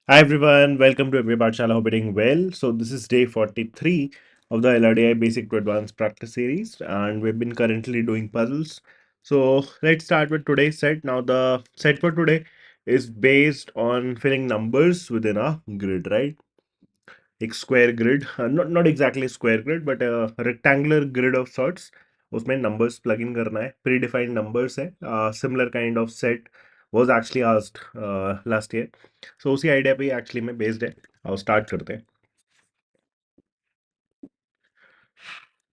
Hi everyone, welcome to MBA Pathshala. Hope you're doing well. So this is day 43 of the LRDI Basic to Advanced Practice series, and we've been currently doing puzzles. So let's start with today's set. Now the set for today is based on filling numbers within a grid, right? एक square grid, not exactly a square grid, but a rectangular grid of sorts. उसमें numbers plug in करना है, predefined numbers है. Similar kind of set was actually asked last year. So उसी idea पे actually में based है. आओ start करते हैं.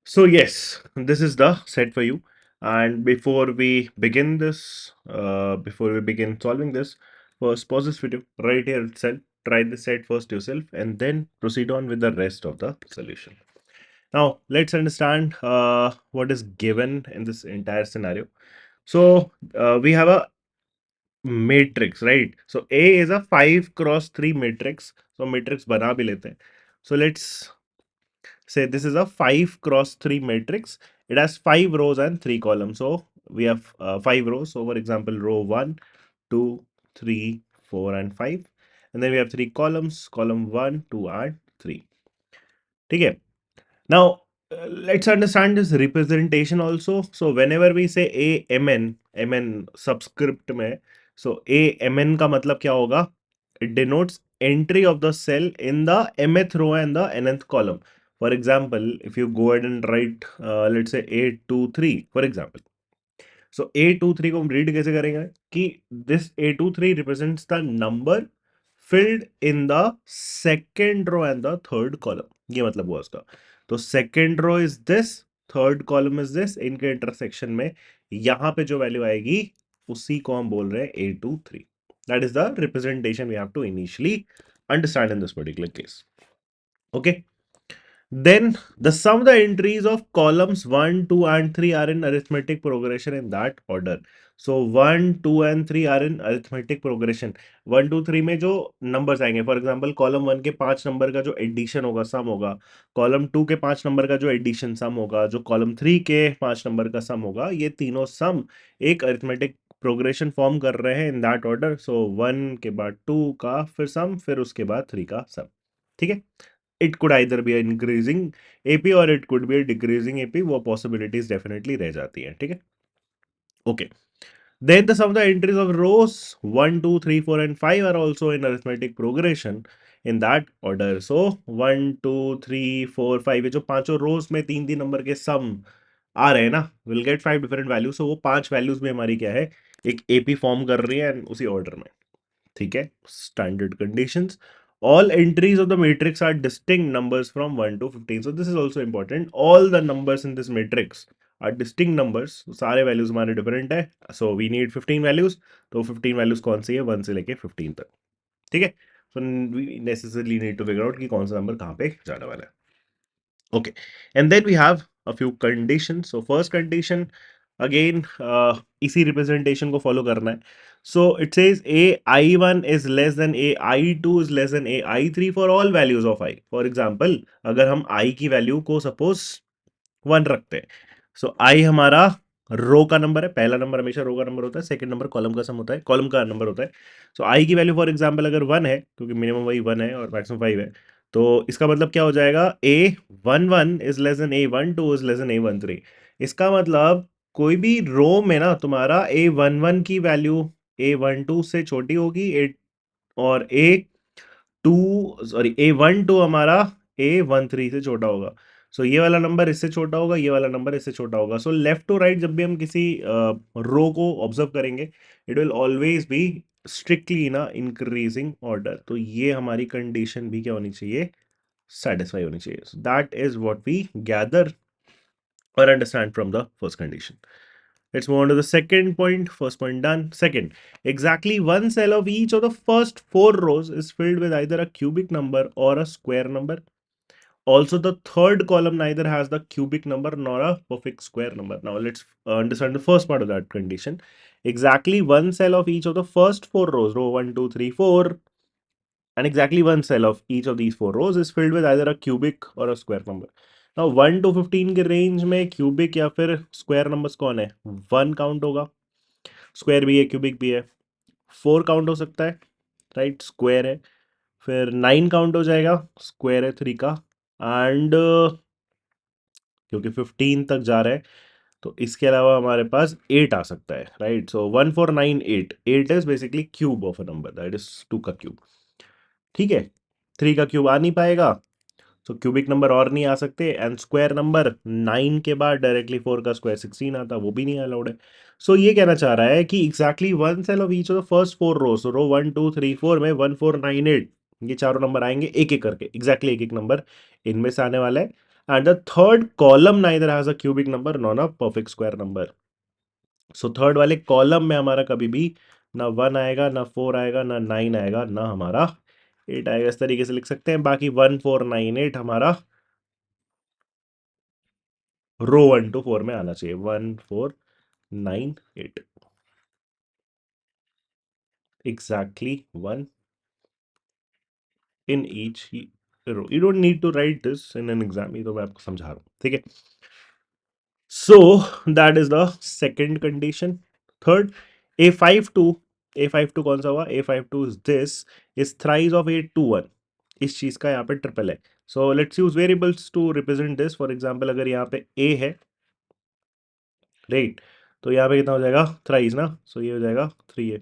So yes, this is the set for you. And before we begin solving this, first pause this video right here itself. Try the set first yourself, and then proceed on with the rest of the solution. Now, let's understand what is given in this entire scenario. So, we have a matrix, right? So, A is a 5 cross 3 matrix. So, matrix बना भी लेते हैं. So, let's say this is a 5 cross 3 matrix. It has 5 rows and 3 columns. So, we have 5 rows. So, for example, row 1, 2, 3, 4, and 5. And then we have 3 columns, column 1, 2, and 3. ठीक है. Now, let's understand this representation also. So, whenever we say mn subscript में, so mn का मतलब क्या होगा? It denotes entry of the cell in the mth row and the nth column. For example, if you go ahead and write, let's say 823, for example. So, 823 को हम read कैसे करेंगे? कि this 823 represents the number filled in the second row and the third column. ये मतलब हुआ उसका. तो second row is this, third column is this, इनके इंटरसेक्शन में यहां पे जो वैल्यू आएगी उसी को हम बोल रहे हैं A23. That is the representation we have to initially understand in this particular case. Okay. Then the sum of the entries of columns 1, 2, and 3 are in arithmetic progression in that order. So 1, 2, and 3 are in arithmetic progression. 1, 2, 3 में जो numbers आएंगे, for example column 1 के 5 number का जो addition होगा, सम होगा, column 2 के 5 number का जो एडिशन सम होगा, जो कॉलम 3 के 5 नंबर का सम होगा, ये तीनों सम एक अरिथमेटिक प्रोग्रेशन फॉर्म कर रहे हैं इन दैट ऑर्डर. सो 1 के बाद 2 का फिर सम, फिर उसके बाद 3 का सम. ठीक है. It could either be an increasing AP or it could be a decreasing AP. वो possibilities definitely रह जाती हैं. ठीक है. Okay. Then the sum of the entries of rows 1, 2, 3, 4, and 5 are also in arithmetic progression in that order. So 1, 2, 3, 4, 5 ये जो पांचों rows में तीन तीन नंबर के sum आ रहे हैं ना, we'll get 5 different values. So वो पांच values में हमारी क्या है, एक AP form कर रही है उसी order में. ठीक है. Standard conditions. All entries of the matrix are distinct numbers from 1 to 15. So this is also important. All the numbers in this matrix are distinct numbers. सारे values हमारे different है. So we need 15 values. तो 15 values कौन सी है, 1 से लेके 15 तक. ठीक है. So we necessarily need to figure out कि कौन सा नंबर कहाँ पे जाने वाला है. Okay. And then we have a few conditions. So first condition, again, इसी representation को follow करना है. So it says AI1 is less than AI2 is less than AI3 for all values of I. For example, अगर हम I की value को suppose 1 रखते हैं. So I हमारा रो का नंबर है, पहला नंबर हमेशा रो का नंबर होता है, सेकंड नंबर कॉलम का सम होता है, कॉलम का नंबर होता है. सो आई की वैल्यू फॉर एग्जांपल अगर 1 है, क्योंकि मिनिमम वही 1 है और मैक्सिमम 5 है, तो इसका मतलब क्या हो जाएगा, A11 is less than A12 is less then A13. इसका मतलब कोई भी रो में ना तुम्हारा A11 की वैल्यू A12 से छोटी होगी, और A12 हमारा A13 से छोटा होगा. सो ये वाला नंबर इससे छोटा होगा, ये वाला नंबर इससे छोटा होगा. सो लेफ्ट टू राइट जब भी हम किसी रो को ऑब्जर्व करेंगे, it will always be strictly in increasing order. तो ये हमारी कंडीशन भी क्या होनी चाहिए, सेटिस्फाई होनी चाहिए. So that is what we gather or understand from the first condition. Let's move on to the second point. First point done. Second, exactly one cell of each of the first four rows is filled with either a cubic number or a square number. Also, the third column neither has the cubic number nor a perfect square number. Now, let's understand the first part of that condition. Exactly one cell of each of the first four rows, row 1, 2, 3, 4, and exactly one cell of each of these four rows is filled with either a cubic or a square number. Now 1 to 15 के range में cubic या फिर square numbers कौन है, 1 count होगा, square भी है cubic भी है. 4 काउंट हो सकता है, राइट, स्क्वायर है. फिर 9 काउंट हो जाएगा, स्क्वायर है 3 का, एंड क्योंकि 15 तक जा रहा है तो इसके अलावा हमारे पास 8 आ सकता है, right. So 1498, 8 is basically cube of a number, that is 2 का क्यूब। ठीक है, 3 का क्यूब आ नहीं पाएगा, सो क्यूबिक नंबर और नहीं आ सकते, एंड स्क्वायर नंबर 9 के बाद डायरेक्टली 4 का स्क्वायर 16 आता, वो भी नहीं अलाउड है। सो ये कहना चाह रहा है कि exactly one cell of each of the first 4 rows, row 1 2 3 4 में 1498 ये चारों नंबर आएंगे एक एक करके, एग्जैक्टली एक एक नंबर इनमें से आने वाला है। And the third column neither has a cubic number non a perfect square number. So third वाले कॉलम में हमारा कभी भी ना 1 आएगा, ना 4 आएगा, ना 9 आएगा, ना हमारा 8 आएगा। इस तरीके से लिख सकते हैं। बाकी 1498 हमारा रो 1 टू 4 में आना चाहिए, 1498, exactly one in each row. You don't need to write this in an exam, ये तो मैं आपको समझा रहा हूँ, ठीक है। So that is the second condition. Third, A52, A52 कौन सा हुआ, A52 is this, is thrice of 821, इस चीज का यहाँ पे ट्रिपल है। So let's use variables to represent this. For example अगर यहाँ पे A है, राइट, तो यहाँ पे कितना हो जाएगा, थ्राइस ना, सो ये हो जाएगा 3A।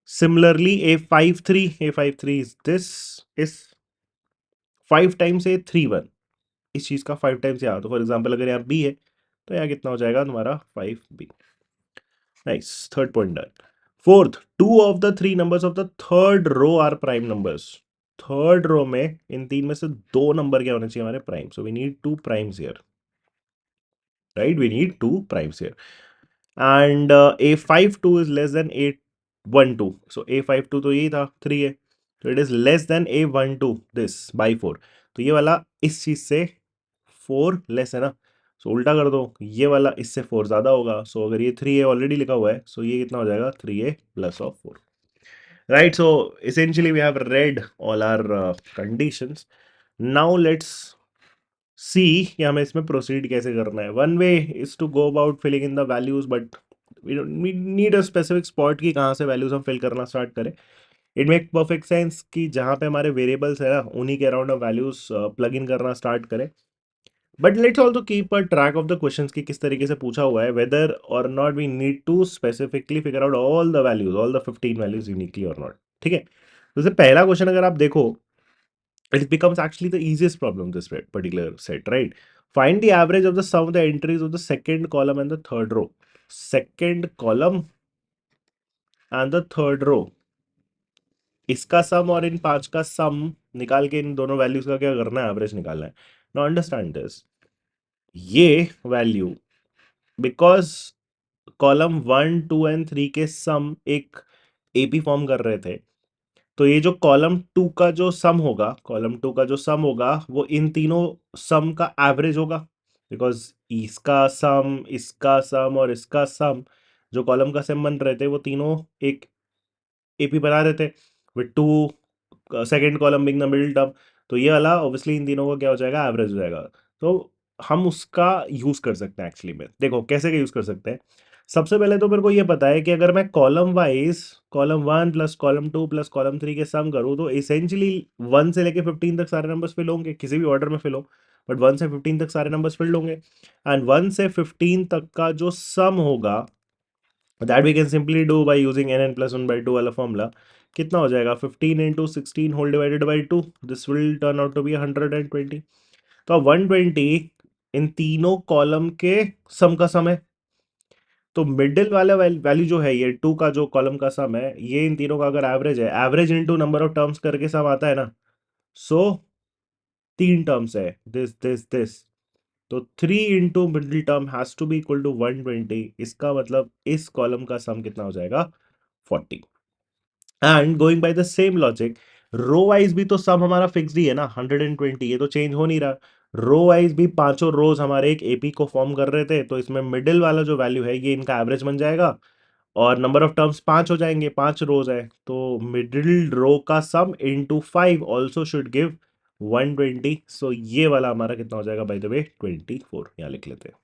Similarly A53 is this, is 5 times A31, इस चीज का 5 टाइम्स यहाँ, तो फॉर एग्जांपल अगर यहाँ B है तो यहाँ कितना हो जाएगा तुम्हारा 5B। Nice, third point done. Fourth, two of the three numbers of the third row are prime numbers. Third row में इन तीन में से दो नंबर क्या होने चाहिए हमारे, prime. So we need two primes here, right, we need two primes here. And A52 is less than A12, so A52 तो यही था 3 है, तो it is less than A12 this by 4। तो ये वाला इस चीज से 4 लेस है ना, सो उल्टा कर दो, ये वाला इससे 4 ज्यादा होगा। सो अगर ये 3A ऑलरेडी लिखा हुआ है, सो ये कितना हो जाएगा 3A plus of 4, right. So essentially we have read all our conditions. Now let's see कि हमें इसमें प्रोसीड कैसे करना है। One way is to go about filling in the values, but we need a specific spot कि कहाँ से values हम फिल करना स्टार्ट करें। इट मेक परफेक्ट सेंस कि जहाँ पे हमारे वेरिएबल्स है ना, उन्हीं के अराउंड हम वैल्यूज प्लग इन करना स्टार्ट करें। But let's also keep a track of the question की किस तरीके से पूछा हुआ है, whether or not we need to specifically figure out all the values, all the 15 values uniquely or not, ठीक है। जैसे पहला क्वेश्चन अगर आप देखो, it becomes actually the easiest problem, this particular set, right? Find the average of the sum of the entries of the second column and the third row. Second column and the third row, इसका सम और इन पांच का सम निकाल के इन दोनों values का क्या करना है, एवरेज निकालना है। नाउ अंडरस्टैंड दिस, ये वैल्यू, बिकॉज कॉलम 1 2 एंड 3 के सम एक एपी फॉर्म कर रहे थे, तो ये जो कॉलम 2 का जो सम होगा, कॉलम 2 का जो सम होगा वो इन तीनों सम का एवरेज होगा, बिकॉज इसका सम और इसका सम, जो कॉलम का सम बन रहे थे वो तीनों एक एपी बना रहे थे, with two second column being the middle term. तो ये वाला ऑब्वियसली इन तीनों का क्या हो जाएगा, एवरेज हो जाएगा। तो हम उसका यूज कर सकते हैं एक्चुअली में। देखो कैसे यूज कर सकते हैं। सबसे पहले तो मेरे को ये पता है कि अगर मैं column wise column 1 plus column 2 plus column 3 के सम करूँ, तो इसेंशियली 1 से लेके 15 तक सारे नंबर्स फिल होंगे, किसी भी ऑर्डर में फिल हो, बट 1 से 15 तक सारे नंबर्स फिल्ड होंगे। एंड 1 से 15 तक का जो सम होगा, that we can simply do by using n plus 1 by 2 वाला फॉर्मूला। कितना हो जाएगा, 15 into 16 whole divided by 2, this will turn out to be 120। तो अब 120 इन तीनों कॉलम के सम का सम है, तो मिडिल वाला वैल्यू जो है, ये 2 का जो कॉलम का सम है, ये इन तीनों का अगर एवरेज है, average into number of terms करके सम आता है ना, सो 3 टर्म्स है, दिस, तो 3 into middle term has to be equal to 120। इसका मतलब इस कॉलम का सम कितना हो जाएगा, 40। And going by the same logic, row wise भी तो सम हमारा फिक्स्ड ही है ना, 120, ये तो चेंज हो नहीं रहा। रो वाइज भी पांचों रोज हमारे एक एपी को फॉर्म कर रहे थे, तो इसमें मिडिल वाला जो वैल्यू है ये इनका एवरेज बन जाएगा, और नंबर ऑफ टर्म्स 5 हो जाएंगे, 5 रोज है, तो मिडिल रो का सम इनटू 5 ऑल्सो शुड गिव 120। सो ये वाला हमारा कितना हो जाएगा, बाय द वे 24, यहाँ लिख लेते हैं,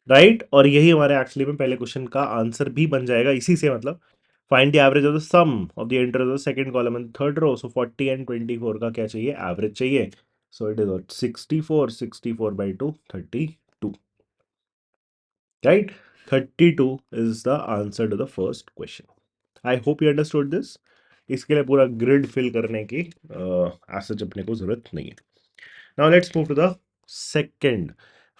राइट। और यही हमारे एक्चुअली में पहले क्वेश्चन का आंसर भी बन जाएगा इसी से, मतलब find the average of the sum of the entries of second column and third row. So 40 and 24 का क्या चाहिए, एवरेज चाहिए. So it is 64 by 2 32, right. 32 is the answer to the first question. I hope you understood this. इसके लिए पूरा grid fill करने की सच अपने को जरूरत नहीं है. Now let's move to the second.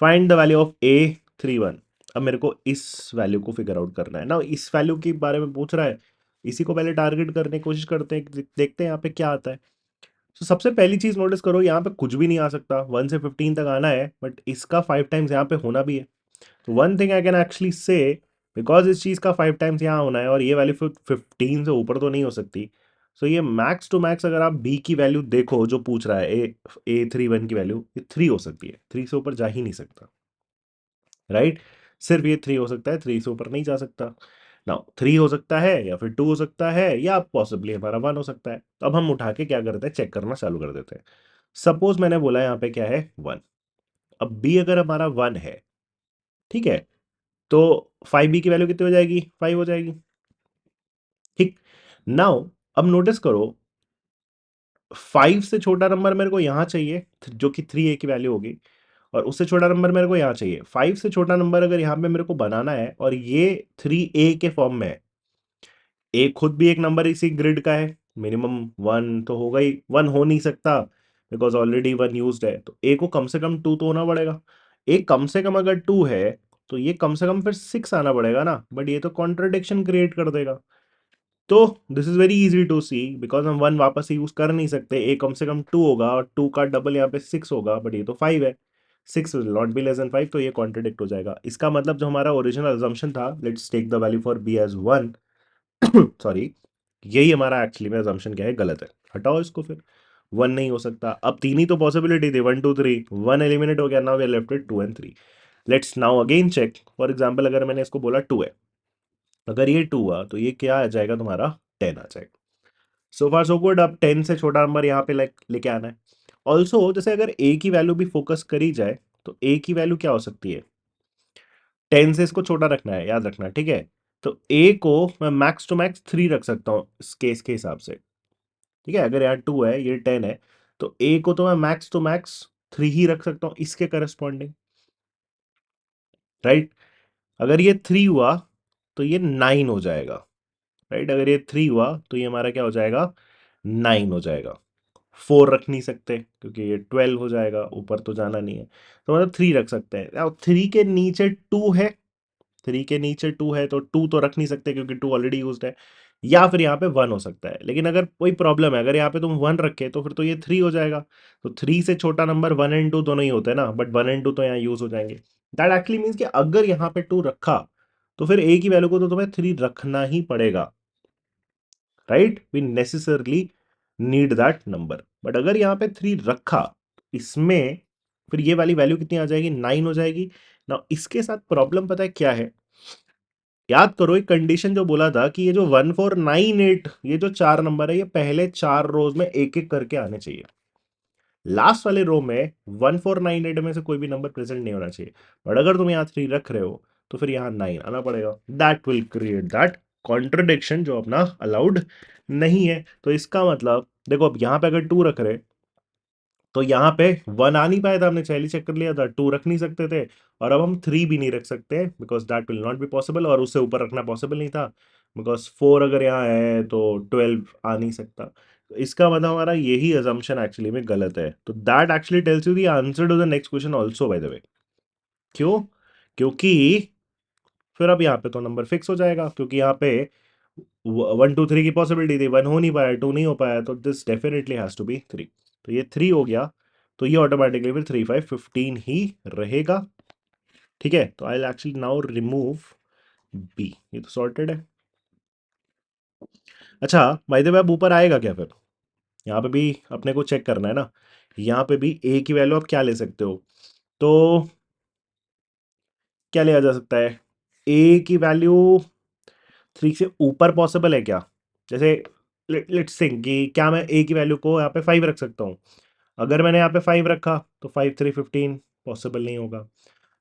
Find the value of A31. अब मेरे को इस वैल्यू को फिगर आउट करना है ना. इस वैल्यू के बारे में पूछ रहा है, इसी को पहले टारगेट करने की कोशिश करते हैं, देखते हैं यहाँ पे क्या आता है. तो सबसे पहली चीज नोटिस करो, यहाँ पे कुछ भी नहीं आ सकता. 1 से 15 तक आना है, बट इसका 5 टाइम्स यहाँ पे होना भी है. तो one thing I can actually से, बिकॉज इस चीज का 5 टाइम्स यहाँ होना है और ये वैल्यू 15 से ऊपर तो नहीं हो सकती. सो ये मैक्स टू मैक्स अगर आप बी की वैल्यू देखो जो पूछ रहा है, A31 की वैल्यू, ये 3 हो सकती है. 3 से ऊपर जा ही नहीं सकता, राइट. सिर्फ ये 3 हो सकता है, 3 से ऊपर नहीं जा सकता. नाउ 3 हो सकता है या फिर 2 हो सकता है या पॉसिबली हमारा 1 हो सकता है. तो अब हम उठा के क्या करते हैं, चेक करना चालू कर देते हैं. सपोज मैंने बोला यहाँ पे क्या है, 1. अब बी अगर हमारा 1 है, ठीक है, तो 5b की वैल्यू कितनी हो जाएगी, 5 हो जाएगी. ठीक. नाउ अब नोटिस करो, 5 से छोटा नंबर मेरे को यहां चाहिए जो कि 3a की वैल्यू होगी, और उससे छोटा नंबर मेरे को यहां चाहिए. 5 से छोटा नंबर अगर यहां पे मेरे को बनाना है और ये 3a के फॉर्म में है, ए खुद भी एक नंबर इसी ग्रिड का है, मिनिमम 1 तो होगा ही. 1 हो नहीं सकता बिकॉज ऑलरेडी 1 यूज्ड है. तो ए को कम से कम 2 तो होना पड़ेगा. ए कम से कम अगर 2 है तो ये कम से कम फिर 6 आना पड़ेगा ना, बट ये तो कॉन्ट्रडिक्शन क्रिएट कर देगा. तो this is very easy to see, because हम 1 वापस यूज कर नहीं सकते. ए कम से कम 2 होगा और 2 का डबल यहाँ पे 6 होगा, बट ये तो 5 है. 6 will not be less than 5, तो ये कॉन्ट्रडिक्ट हो जाएगा. इसका मतलब जो हमारा ओरिजिनल अजम्पशन था, let's take the value for B as 1. Sorry, यही हमारा एक्चुअली में अजम्पशन क्या है, गलत है. हटाओ इसको फिर. 1 नहीं हो सकता. अब 3 ही तो पॉसिबिलिटी थी, 1 2 3. 1 एलिमिनेट हो गया. Now we are left with 2 and 3. Let's now again check. For example अगर मैंने इसको बोला 2 है, अगर ये 2 हुआ तो ये क्या आ जाएगा तुम्हारा, 10 आ जाएगा. सो फार सो गुड. अब 10 से छोटा नंबर यहाँ पे लाइक लेके आना है. ऑल्सो जैसे अगर ए की वैल्यू भी फोकस करी जाए, तो ए की वैल्यू क्या हो सकती है, 10 से इसको छोटा रखना है, याद रखना, ठीक है. तो ए को मैं मैक्स टू मैक्स 3 रख सकता हूँ इस केस के हिसाब से. ठीक है, अगर यहाँ 2 है, ये 10 है, तो ए को तो मैं मैक्स टू मैक्स 3 ही रख सकता हूँ इसके करस्पॉन्डिंग, राइट. अगर ये 3 हुआ तो ये 9 हो जाएगा, राइट. अगर ये 3 हुआ तो ये हमारा क्या हो जाएगा, 9 हो जाएगा. 4 रख नहीं सकते क्योंकि ये 12 हो जाएगा, ऊपर तो जाना नहीं है. तो मतलब 3 रख सकते हैं. अब 3 के नीचे 2 है, 3 के नीचे 2 है, तो 2 तो रख नहीं सकते क्योंकि 2 ऑलरेडी यूज्ड है. या फिर यहाँ पे 1 हो सकता है. लेकिन अगर कोई प्रॉब्लम है, अगर यहाँ पे तुम 1 रखे तो फिर तो ये 3 हो जाएगा. तो 3 से छोटा नंबर 1 एंड 2 दोनों ही होते हैं ना, बट 1 एंड 2 तो यहाँ यूज हो जाएंगे. दैट एक्चुअली मीन्स कि अगर यहाँ पे 2 रखा तो फिर ए की वैल्यू को तो तुम्हें 3 रखना ही पड़ेगा, right. We necessarily need that number. But अगर यहाँ पे 3 रखा, इसमें फिर ये वाली वैल्यू कितनी आ जाएगी, 9 हो जाएगी ना. इसके साथ प्रॉब्लम पता है क्या है, याद करो एक कंडीशन जो बोला था कि ये जो 1498, ये जो 4 नंबर है, ये पहले 4 रोज में एक एक करके आने चाहिए. लास्ट वाले रो में 1498 में से कोई भी नंबर प्रेजेंट नहीं होना चाहिए. बट अगर तुम यहाँ 3 रख रहे हो तो फिर यहाँ 9 आना पड़ेगा. That will create that contradiction जो अपना अलाउड नहीं है. तो इसका मतलब देखो, अब यहाँ पे अगर 2 रख रहे तो यहाँ पे 1 आ नहीं पाया था, हमने पहले चेक कर लिया था. 2 रख नहीं सकते थे, और अब हम 3 भी नहीं रख सकते because that will not be possible, और उससे ऊपर रखना पॉसिबल नहीं था बिकॉज 4 अगर यहाँ है तो 12 आ नहीं सकता. तो इसका मतलब हमारा यही अजम्पशन एक्चुअली में गलत है. तो that actually tells you the answer to the next question also, by the way. क्यों? क्योंकि फिर अब यहाँ पे तो नंबर फिक्स हो जाएगा, क्योंकि यहाँ पे 1 2 3 की पॉसिबिलिटी थी, 1 हो नहीं पाया, 2 नहीं हो पाया, तो this definitely has to be 3. तो ये 3 हो गया, तो ये ऑटोमेटिकली फिर 3 5 15 ही रहेगा. ठीक है, तो I will actually now remove B. ये तो सॉर्टेड है. अच्छा, बाय द वे अब ऊपर आएगा क्या फिर, यहाँ पे भी अपने को चेक करना है ना. यहाँ पे भी ए की वैल्यू आप क्या ले सकते हो, तो क्या लिया जा सकता है, ए की वैल्यू 3 से ऊपर पॉसिबल है क्या. जैसे लेट्स थिंक कि क्या मैं ए की वैल्यू को यहाँ पे 5 रख सकता हूँ. अगर मैंने यहाँ पे 5 रखा तो 5 3 15 पॉसिबल नहीं होगा.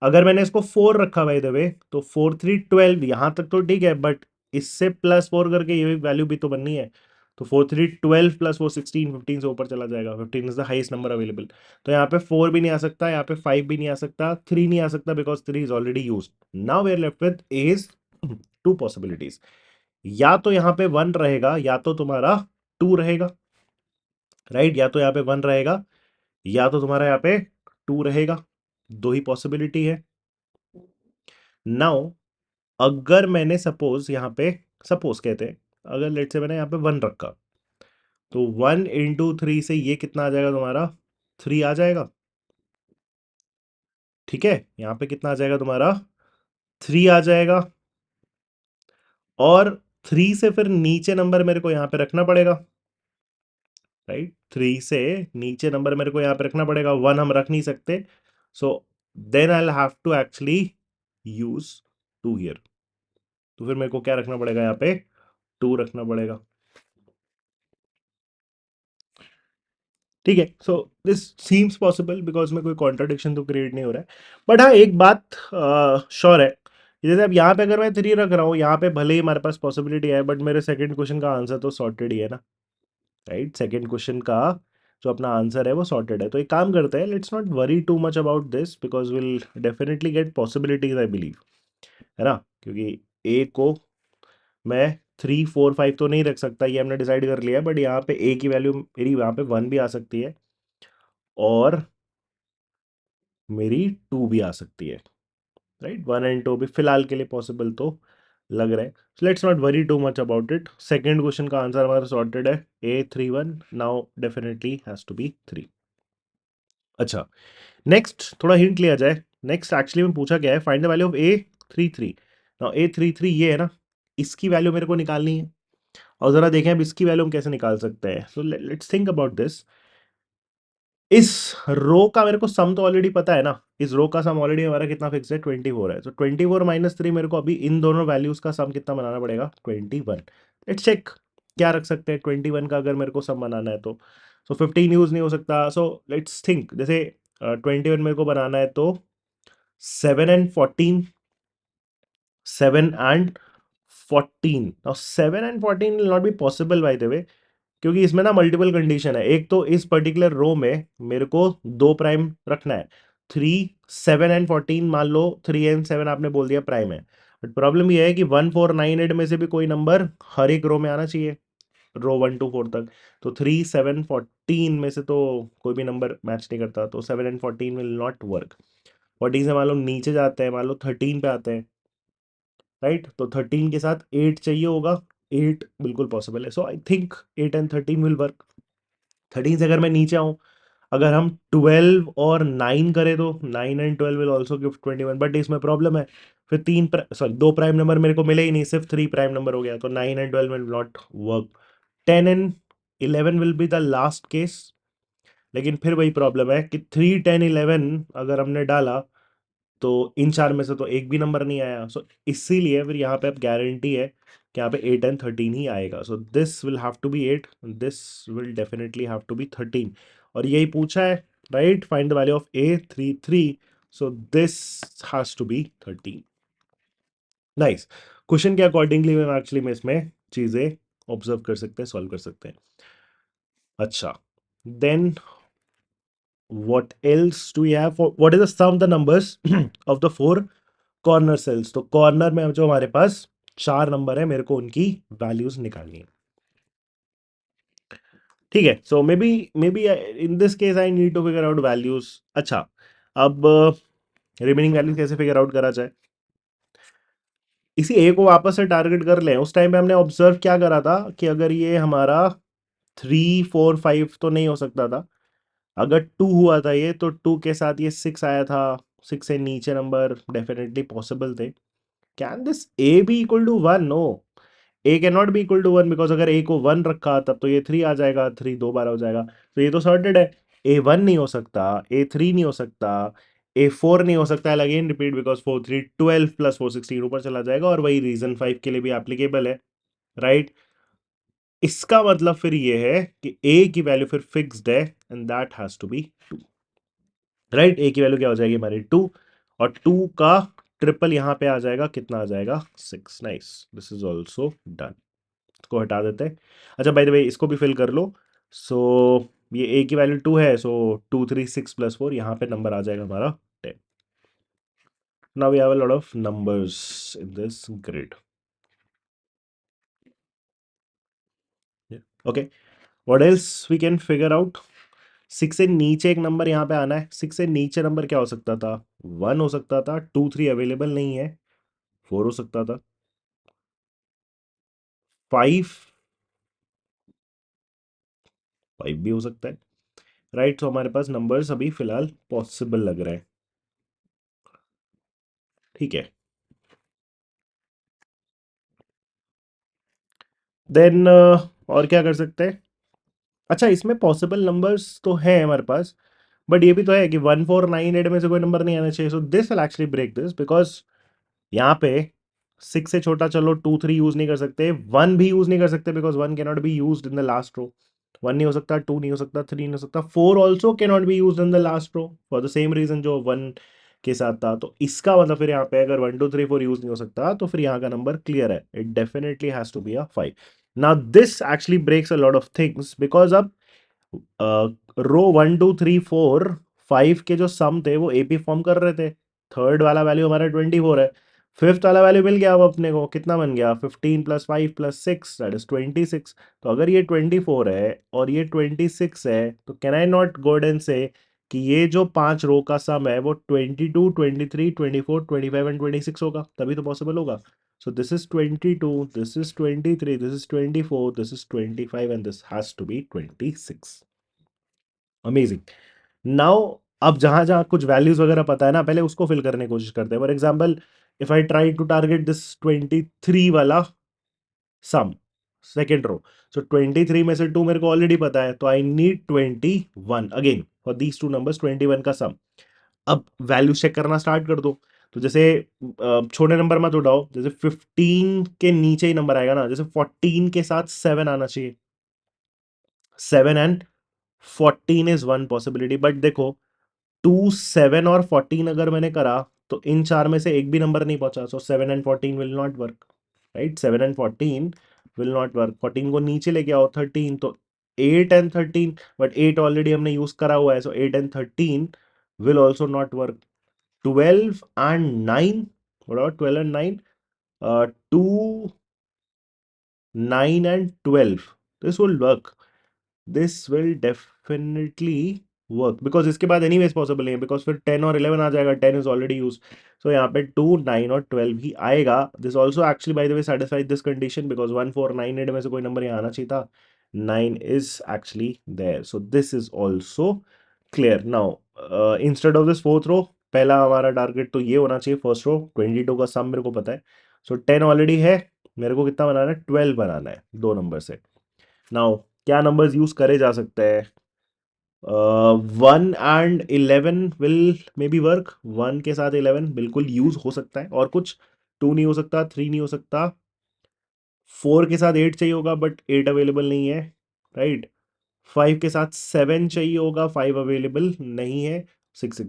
अगर मैंने इसको 4 रखा बाय द वे, तो 4 3 12, यहाँ तक तो ठीक है, बट इससे +4 करके ये वैल्यू भी तो बननी है। तो 4 3 12 प्लस वो 16 15 से ऊपर चला जाएगा। 15 is the highest number available. तो यहाँ पे 4 भी नहीं आ सकता, यहाँ पे 5 भी नहीं आ सकता, 3 नहीं आ सकता because 3 is already use. Now we are left with is 2 possibilities. या तो यहाँ पे 1 रहेगा या तो तुम्हारा 2 रहेगा, राइट? या तो यहाँ पे 1 रहेगा या तो तुम्हारा यहाँ पे 2 रहेगा। दो ही पॉसिबिलिटी है। नाउ अगर मैंने सपोज यहाँ पे, सपोज कहते हैं अगर लेट से मैंने यहाँ पे 1 रखा, तो 1 इंटू 3 से ये कितना आ जाएगा तुम्हारा? 3 आ जाएगा। ठीक है, यहाँ पे कितना आ जाएगा तुम्हारा? 3 आ जाएगा। और 3 से फिर नीचे नंबर मेरे को यहाँ पे रखना पड़ेगा, राइट? 3 से नीचे नंबर मेरे को यहाँ पे रखना पड़ेगा, 1 हम रख नहीं सकते। So then I have to actually use 2 here. तो फिर मेरे को क्या रखना पड़ेगा? यहाँ पे 2 रखना पड़ेगा। ठीक है, so this seems possible because में कोई कॉन्ट्राडिक्शन तो क्रिएट नहीं हो रहा है। बट हाँ, एक बात श्योर है, जैसे अब यहाँ पे अगर मैं 3 रख रहा हूँ, यहाँ पे भले ही हमारे पास पॉसिबिलिटी है, बट मेरे सेकंड क्वेश्चन का आंसर तो सॉर्टेड ही है ना, राइट? सेकंड क्वेश्चन का जो अपना आंसर है वो सॉर्टेड है। तो एक काम करते हैं, let's not worry too much about this because will definitely get possibilities, I believe, है ना? क्योंकि ए को मैं 3 4 5 तो नहीं रख सकता, ये हमने डिसाइड कर लिया है, बट यहाँ पे ए की वैल्यू मेरी यहाँ पे 1 भी आ सकती है और मेरी 2 भी आ सकती है, राइट? 1 एंड 2 भी फिलहाल के लिए पॉसिबल तो लग रहा है। So let's not worry too much about it. Second question का आंसर हमारा सॉर्टेड है, A 3 1, now definitely has to be 3। अच्छा, नेक्स्ट थोड़ा हिंट लिया जाए। नेक्स्ट एक्चुअली में पूछा गया है find the value of A 3 3। Now A 3 3 ये है ना, इसकी वैल्यू मेरे को निकालनी है। और जरा देखें अब इसकी वैल्यू हम कैसे निकाल सकते हैं। So let's think about this. इस रो का मेरे को सम तो ऑलरेडी पता है ना, इस रो का सम ऑलरेडी हमारा कितना फिक्स है? 24 है। तो 24 माइनस 3 मेरे को अभी इन दोनों वैल्यूज का सम कितना बनाना पड़ेगा? 21। लेट्स चेक क्या रख सकते हैं 21 का अगर मेरे को सम बनाना है तो। सो 15 यूज नहीं हो सकता। सो लेट्स थिंक, जैसे 21 मेरे को बनाना है तो 7 and 14, 7 and 14। Now 7 and 14 will not be possible by the वे, क्योंकि इसमें ना मल्टीपल कंडीशन है। एक तो इस पर्टिकुलर रो में मेरे को 2 प्राइम रखना है। 3 7 एंड 14 मान लो 3 एंड 7 आपने बोल दिया प्राइम है, बट प्रॉब्लम ये है कि 1 4 9 8 में से भी कोई नंबर हर एक रो में आना चाहिए, रो 1 2 4 तक। तो 3 7 14 में से तो कोई भी नंबर मैच नहीं करता, तो 7 एंड 14 विल नॉट वर्क। 14 से मान लो नीचे जाते हैं, मान लो 13 पे आते हैं, राइट? तो 13 के साथ 8 चाहिए होगा, 8 बिल्कुल पॉसिबल है। So I think 8 and 13 will work. 13 से अगर मैं नीचे आऊँ, अगर हम 12 और 9 करें तो 9 and 12 will also give 21, but इसमें प्रॉब्लम है, फिर 2 प्राइम नंबर मेरे को मिले ही नहीं, सिर्फ 3 प्राइम नंबर हो गया, तो 9 and 12 will not work. 10 and 11 will be the last case, लेकिन फिर वही प्रॉब्लम है कि 3 10 11 अगर हमने डाला तो इन चार में से तो एक भी नंबर नहीं आया। सो इसीलिए फिर यहाँ पे अब गारंटी है कि यहाँ पे 8 एंड 13 ही आएगा। So this will have to be 8, this will definitely have to be 13। और यही पूछा है, right? Find the value of A 3 3, so this has to be 13। Nice. Question के अकॉर्डिंगली हम एक्चुअली में इसमें चीजें ऑब्जर्व कर सकते हैं, सॉल्व कर सकते हैं। अच्छा, then what else do we have? What is the sum of the numbers of the 4 corner cells? तो कॉर्नर में जो हमारे पास 4 नंबर है, मेरे को उनकी वैल्यूज निकालनी है। ठीक है, so maybe in this case I need to figure out values. अच्छा, अब रिमेनिंग वैल्यूज कैसे फिगर आउट करा जाए? इसी ए को वापस से टारगेट कर लें। उस टाइम पे हमने ऑब्जर्व क्या करा था कि अगर ये हमारा 3 4 5 तो नहीं हो सकता था, अगर 2 हुआ था ये, तो 2 के साथ ये 6 आया था, 6 से नीचे नंबर डेफिनेटली पॉसिबल थे। Can this A be equal to 1? No, A can not be equal to 1 because अगर ए को 1 रखा तब तो ये 3 आ जाएगा, 3 दो बार हो जाएगा, तो ये तो सॉर्टेड है। ए 1 नहीं हो सकता, ए 3 नहीं हो सकता, ए 4 नहीं हो सकता। अगेन रिपीट, बिकॉज 4 3 12 प्लस 4 16 ऊपर चला जाएगा, और वही रीजन 5 के लिए भी एप्लीकेबल है, राइट? इसका मतलब फिर ये है कि ए की वैल्यू फिर फिक्स्ड है and that has to be 2, right? A की वैल्यू क्या हो जाएगी हमारी? 2, और 2 का ट्रिपल यहाँ पे आ जाएगा, कितना आ जाएगा 6। Nice, this is also done. इसको हटा देते हैं। अच्छा बाय द वे इसको भी फिल कर लो। सो ये ए की वैल्यू 2 है, सो 2 3 6 प्लस 4, यहाँ पे नंबर आ जाएगा हमारा 10। Now we have a lot of numbers in this grid. Okay, what else we can figure out. 6 से नीचे एक नंबर यहाँ पे आना है। 6 से नीचे नंबर क्या हो सकता था, 1 हो सकता था, 2 3 अवेलेबल नहीं है, 4 हो सकता था, 5 5 भी हो सकता है, राइट। तो हमारे पास नंबर्स अभी फिलहाल पॉसिबल लग रहे हैं, ठीक है। देन और क्या कर सकते हैं। अच्छा इसमें पॉसिबल नंबर्स तो हैं हमारे पास, बट ये भी तो है कि 1498 में से कोई नंबर नहीं आना चाहिए। So this will actually break this, because यहाँ पे 6 से छोटा चलो 2 3 यूज नहीं कर सकते, 1 भी यूज नहीं कर सकते, because 1 cannot be use in the last row. 1 नहीं हो सकता, 2 नहीं हो सकता, 3 नहीं हो सकता, 4 also cannot be use in the last row for the same reason जो 1 के साथ था। तो इसका मतलब फिर यहाँ पे अगर 1 2 3 4 यूज नहीं हो सकता, तो फिर यहाँ का नंबर क्लियर है, it definitely has to be a 5। Now this actually breaks a lot of things, because अब रो 1 2 3 4 5 के जो सम थे वो एपी फॉर्म कर रहे थे। थर्ड वाला वैल्यू हमारा 24 है, फिफ्थ वाला वैल्यू मिल गया अब अपने को, कितना बन गया 15 प्लस 5 प्लस 6 दैट इज 26। तो अगर ये 24 है और ये 26 है, तो can I not go and से कि ये जो 5 रो का सम है वो 22 23 24 25 एंड 26 होगा, तभी तो पॉसिबल होगा। So this is 22, this is 23, this is 24, this is 25, and this has to be 26. Amazing. Now अब जहां जहां कुछ वैल्यूज वगैरह पता है ना, पहले उसको फिल करने की कोशिश करते हैं। For example if I try to target this 23 वाला सम, सेकेंड रो, सो 23 में से 2 मेरे को ऑलरेडी पता है, तो I need 21 again for these two numbers, 21 का सम। अब वैल्यू चेक करना स्टार्ट कर दो। तो जैसे छोटे नंबर मत उठाओ, जैसे 15 के नीचे ही नंबर आएगा ना, जैसे 14 के साथ 7 आना चाहिए। 7 and 14 is one possibility, but देखो 2 7 और 14 अगर मैंने करा तो इन चार में से एक भी नंबर नहीं पहुंचा, सो 7 and 14 will not work, right. 7 and 14 will not work. 14 को नीचे लेके आओ 13, तो 8 एंड 13, बट 8 ऑलरेडी हमने यूज करा हुआ है, सो 8 and 13 will also not work. 12 and 9, what about 12 and 9? 2 9 and 12, this will work, this will definitely work, because इसके बाद anyways possible नहीं है, because फिर 10 और 11 आ जाएगा, 10 is already used, so यहाँ पे 2 9 और 12 ही आएगा। this also actually by the way satisfies this condition, because 1498 में से कोई नंबर यहाँ आना चाहिए था, 9 is actually there, so this is also clear। now instead of this fourth row, पहला हमारा टारगेट तो ये होना चाहिए, फर्स्ट रो 22 का सम मेरे को पता है, सो 10 ऑलरेडी है, मेरे को कितना बनाना है, 12 बनाना है दो नंबर से। नाउ क्या नंबर्स यूज करे जा सकते हैं, 1 and 11 will may be work, 1 के साथ 11 बिल्कुल यूज हो सकता है, और कुछ 2 नहीं हो सकता, 3 नहीं हो सकता, 4 के साथ 8 चाहिए होगा, बट 8 अवेलेबल नहीं है, राइट। 5 के साथ 7 चाहिए होगा, 5 अवेलेबल नहीं है, 6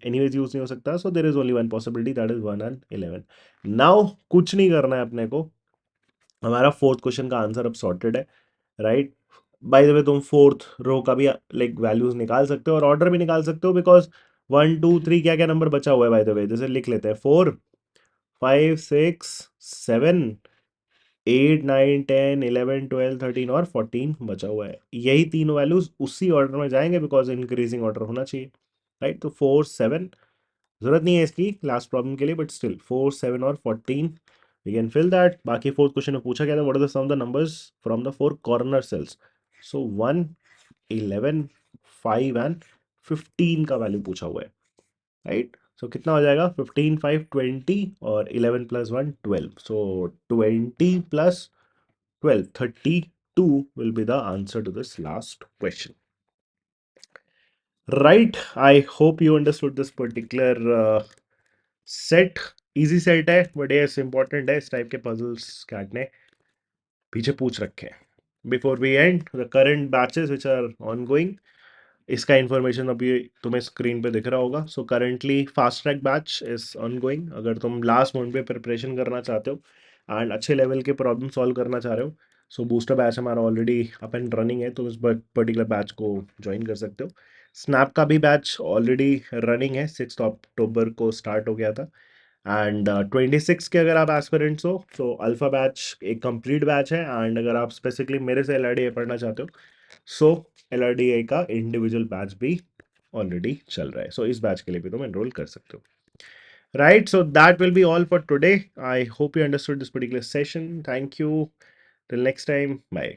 एनीवेज यूज नहीं हो सकता, so there is only one possibility, that is 1 and 11। Now कुछ नहीं करना है अपने को, हमारा फोर्थ क्वेश्चन का आंसर अब सॉर्टेड है, राइट। बाय द वे तुम फोर्थ रो का भी लाइक वैल्यूज निकाल सकते हो और ऑर्डर भी निकाल सकते हो, बिकॉज 1 2 3 क्या क्या नंबर बचा हुआ है, बाय द वे जैसे लिख लेते हैं, 4 5 6 7 8 9 10 11 12 13 और 14 बचा हुआ है। यही तीनों वैल्यूज उसी ऑर्डर में जाएंगे, बिकॉज इंक्रीजिंग ऑर्डर होना चाहिए, राइट। तो 4 7 जरूरत नहीं है इसकी लास्ट प्रॉब्लम के लिए, बट स्टिल 4 7 और 14 वी कैन फिल दैट। बाकी फोर्थ क्वेश्चन में पूछा गया था what are the sum of the numbers from the four corner cells, so 1 11 5 and 15 का वैल्यू पूछा हुआ है, राइट। सो कितना हो जाएगा, 15 5 20 और 11 plus 1 12, so 20 plus 12 32 will be the answer to this last question, right। I hope you understood this particular set. Easy set है, but ये इंपॉर्टेंट है, इस टाइप के पजल्स काटने पीछे पूछ रखे हैं। Before we end the current batches which are ongoing, इसका इन्फॉर्मेशन अभी तुम्हें स्क्रीन पे दिख रहा होगा। So currently fast track batch is ongoing. अगर तुम लास्ट मोमेंट पे प्रिपरेशन करना चाहते हो एंड अच्छे लेवल के प्रॉब्लम सॉल्व करना चाह रहे हो, सो बूस्टर बैच हमारा ऑलरेडी अप एंड रनिंग है, तो इस पर्टिकुलर बैच को ज्वाइन कर सकते हो। स्नैप का भी बैच ऑलरेडी रनिंग है, 6 अक्टूबर को स्टार्ट हो गया था। एंड 26 के अगर आप एस्पिरेंट्स हो तो अल्फा बैच एक कंप्लीट बैच है। एंड अगर आप स्पेसिफिकली मेरे से एल पढ़ना चाहते हो, सो LRDI का इंडिविजुअल बैच भी ऑलरेडी चल रहा है, सो इस बैच के लिए भी तुम एनरोल कर सकते हो। Right, so that will be all for today. I hope you understood this particular session. Thank you. Till next time, bye.